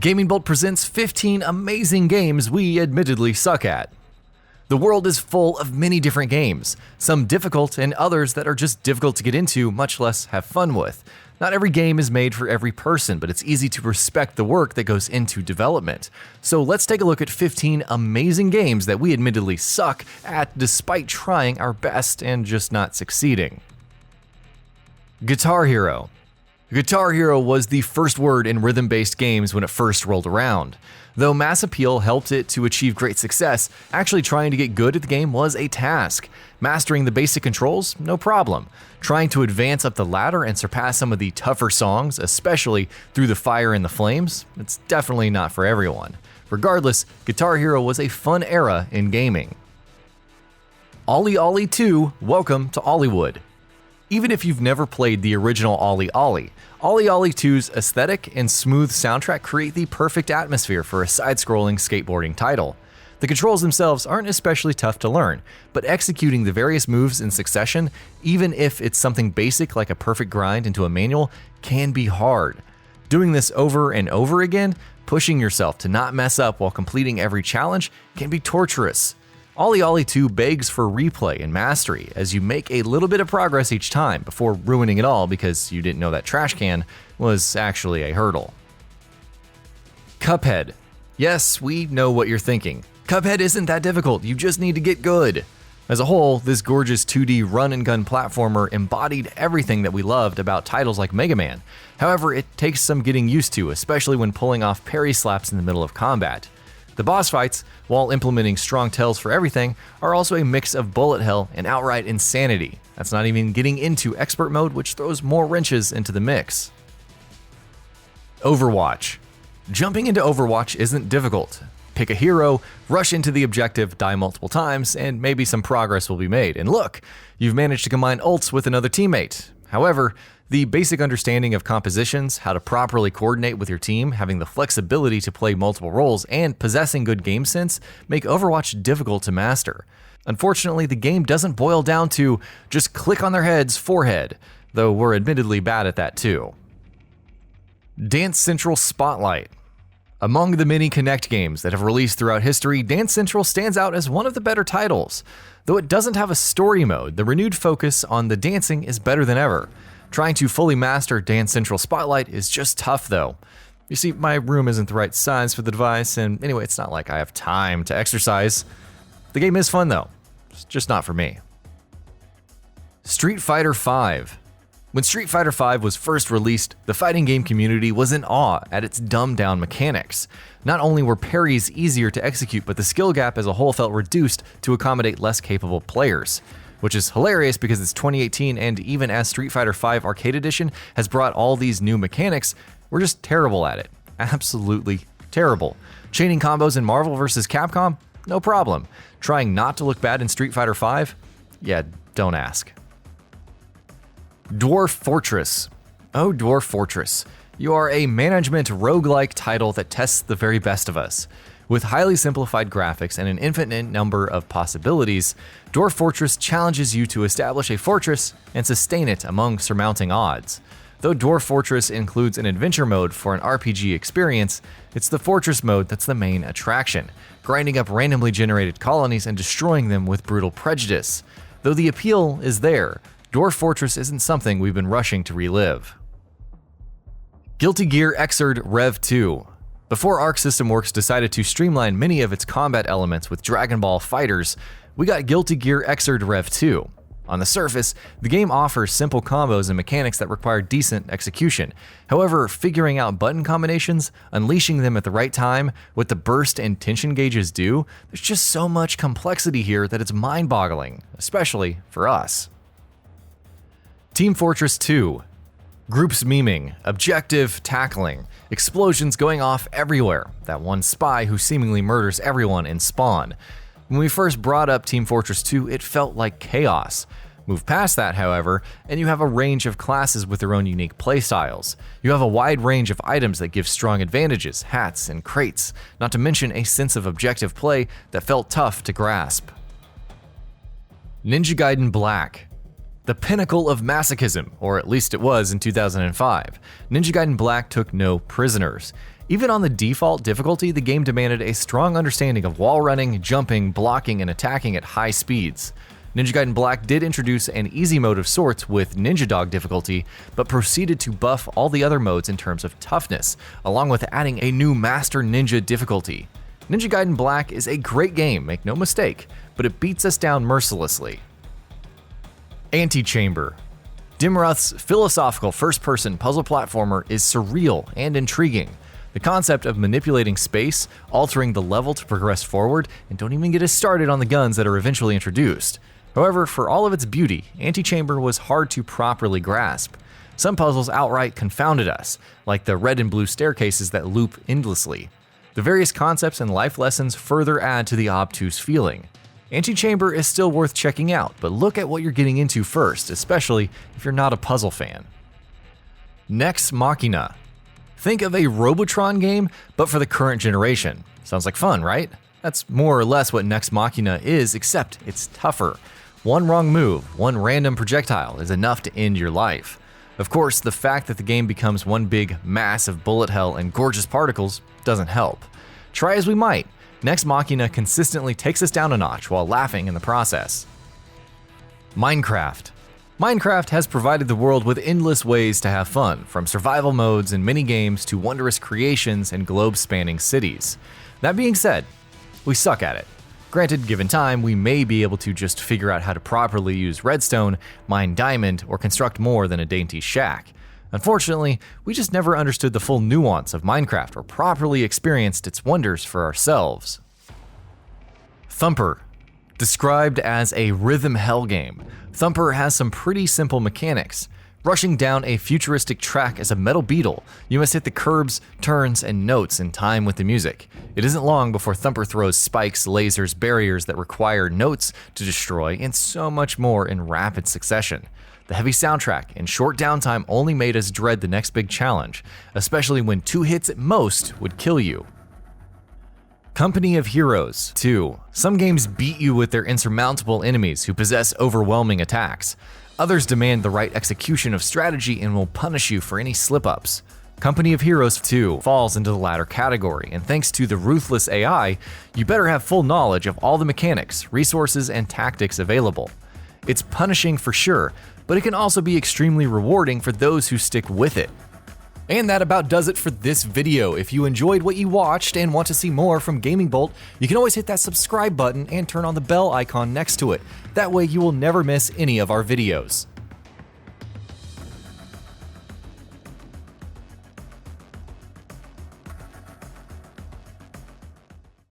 GamingBolt presents 15 amazing games we admittedly suck at. The world is full of many different games, some difficult and others that are just difficult to get into, much less have fun with. Not every game is made for every person, but it's easy to respect the work that goes into development. So let's take a look at 15 amazing games that we admittedly suck at despite trying our best and just not succeeding. Guitar Hero. Guitar Hero was the first word in rhythm-based games when it first rolled around. Though mass appeal helped it to achieve great success, actually trying to get good at the game was a task. Mastering the basic controls, no problem. Trying to advance up the ladder and surpass some of the tougher songs, especially Through the Fire and the Flames, it's definitely not for everyone. Regardless, Guitar Hero was a fun era in gaming. Ollie Ollie 2, welcome to Ollywood. Even if you've never played the original Ollie Ollie, Ollie Ollie 2's aesthetic and smooth soundtrack create the perfect atmosphere for a side-scrolling skateboarding title. The controls themselves aren't especially tough to learn, but executing the various moves in succession, even if it's something basic like a perfect grind into a manual, can be hard. Doing this over and over again, pushing yourself to not mess up while completing every challenge, can be torturous. Ollie Ollie 2 begs for replay and mastery as you make a little bit of progress each time before ruining it all because you didn't know that trash can was actually a hurdle. CUPHEAD. Yes, we know what you're thinking. CUPHEAD isn't that difficult, you just need to get good. As a whole, this gorgeous 2D run-and-gun platformer embodied everything that we loved about titles like Mega Man. However, it takes some getting used to, especially when pulling off parry slaps in the middle of combat. The boss fights, while implementing strong tells for everything, are also a mix of bullet hell and outright insanity. That's not even getting into expert mode, which throws more wrenches into the mix. OVERWATCH. Jumping into OVERWATCH isn't difficult. Pick a hero, rush into the objective, die multiple times, and maybe some progress will be made. And look, you've managed to combine ults with another teammate. However, the basic understanding of compositions, how to properly coordinate with your team, having the flexibility to play multiple roles, and possessing good game sense make Overwatch difficult to master. Unfortunately, the game doesn't boil down to just click on their head's forehead, though we're admittedly bad at that too. Dance Central Spotlight. Among the many Kinect games that have released throughout history, Dance Central stands out as one of the better titles. Though it doesn't have a story mode, the renewed focus on the dancing is better than ever. Trying to fully master Dance Central Spotlight is just tough though. You see, my room isn't the right size for the device, and anyway, it's not like I have time to exercise. The game is fun though, it's just not for me. Street Fighter V. When Street Fighter V was first released, the fighting game community was in awe at its dumbed-down mechanics. Not only were parries easier to execute, but the skill gap as a whole felt reduced to accommodate less capable players. Which is hilarious because it's 2018 and even as Street Fighter V Arcade Edition has brought all these new mechanics, we're just terrible at it. Absolutely terrible. Chaining combos in Marvel vs. Capcom? No problem. Trying not to look bad in Street Fighter V? Yeah, don't ask. Dwarf Fortress. Oh, Dwarf Fortress. You are a management roguelike title that tests the very best of us. With highly simplified graphics and an infinite number of possibilities, Dwarf Fortress challenges you to establish a fortress and sustain it among surmounting odds. Though Dwarf Fortress includes an adventure mode for an RPG experience, it's the fortress mode that's the main attraction, grinding up randomly generated colonies and destroying them with brutal prejudice. Though the appeal is there, Dwarf Fortress isn't something we've been rushing to relive. Guilty Gear Xrd Rev 2. Before Arc System Works decided to streamline many of its combat elements with Dragon Ball FighterZ, we got Guilty Gear Xrd Rev 2. On the surface, the game offers simple combos and mechanics that require decent execution. However, figuring out button combinations, unleashing them at the right time, what the burst and tension gauges do, there's just so much complexity here that it's mind-boggling, especially for us. Team Fortress 2. Groups memeing, objective tackling, explosions going off everywhere, that one spy who seemingly murders everyone in Spawn. When we first brought up Team Fortress 2, it felt like chaos. Move past that, however, and you have a range of classes with their own unique playstyles. You have a wide range of items that give strong advantages, hats, and crates, not to mention a sense of objective play that felt tough to grasp. Ninja Gaiden Black. The pinnacle of masochism, or at least it was in 2005. Ninja Gaiden Black took no prisoners. Even on the default difficulty, the game demanded a strong understanding of wall running, jumping, blocking, and attacking at high speeds. Ninja Gaiden Black did introduce an easy mode of sorts with Ninja Dog difficulty, but proceeded to buff all the other modes in terms of toughness, along with adding a new Master Ninja difficulty. Ninja Gaiden Black is a great game, make no mistake, but it beats us down mercilessly. Antechamber. Dimroth's philosophical first-person puzzle platformer is surreal and intriguing. The concept of manipulating space, altering the level to progress forward, and don't even get us started on the guns that are eventually introduced. However, for all of its beauty, Antechamber was hard to properly grasp. Some puzzles outright confounded us, like the red and blue staircases that loop endlessly. The various concepts and life lessons further add to the obtuse feeling. Antechamber is still worth checking out, but look at what you're getting into first, especially if you're not a puzzle fan. Next Machina. Think of a Robotron game, but for the current generation. Sounds like fun, right? That's more or less what Next Machina is, except it's tougher. One wrong move, one random projectile is enough to end your life. Of course, the fact that the game becomes one big mass of bullet hell and gorgeous particles doesn't help. Try as we might, Next Machina consistently takes us down a notch while laughing in the process. Minecraft. Minecraft has provided the world with endless ways to have fun, from survival modes and mini-games to wondrous creations and globe-spanning cities. That being said, we suck at it. Granted, given time, we may be able to just figure out how to properly use redstone, mine diamond, or construct more than a dainty shack. Unfortunately, we just never understood the full nuance of Minecraft or properly experienced its wonders for ourselves. Thumper. Described as a rhythm hell game, Thumper has some pretty simple mechanics. Rushing down a futuristic track as a metal beetle, you must hit the curbs, turns, and notes in time with the music. It isn't long before Thumper throws spikes, lasers, barriers that require notes to destroy, and so much more in rapid succession. The heavy soundtrack and short downtime only made us dread the next big challenge, especially when 2 hits at most would kill you. Company of Heroes 2. Some games beat you with their insurmountable enemies who possess overwhelming attacks. Others demand the right execution of strategy and will punish you for any slip-ups. Company of Heroes 2 falls into the latter category, and thanks to the ruthless AI, you better have full knowledge of all the mechanics, resources, and tactics available. It's punishing for sure, but it can also be extremely rewarding for those who stick with it. And that about does it for this video. If you enjoyed what you watched and want to see more from GamingBolt, you can always hit that subscribe button and turn on the bell icon next to it. That way you will never miss any of our videos.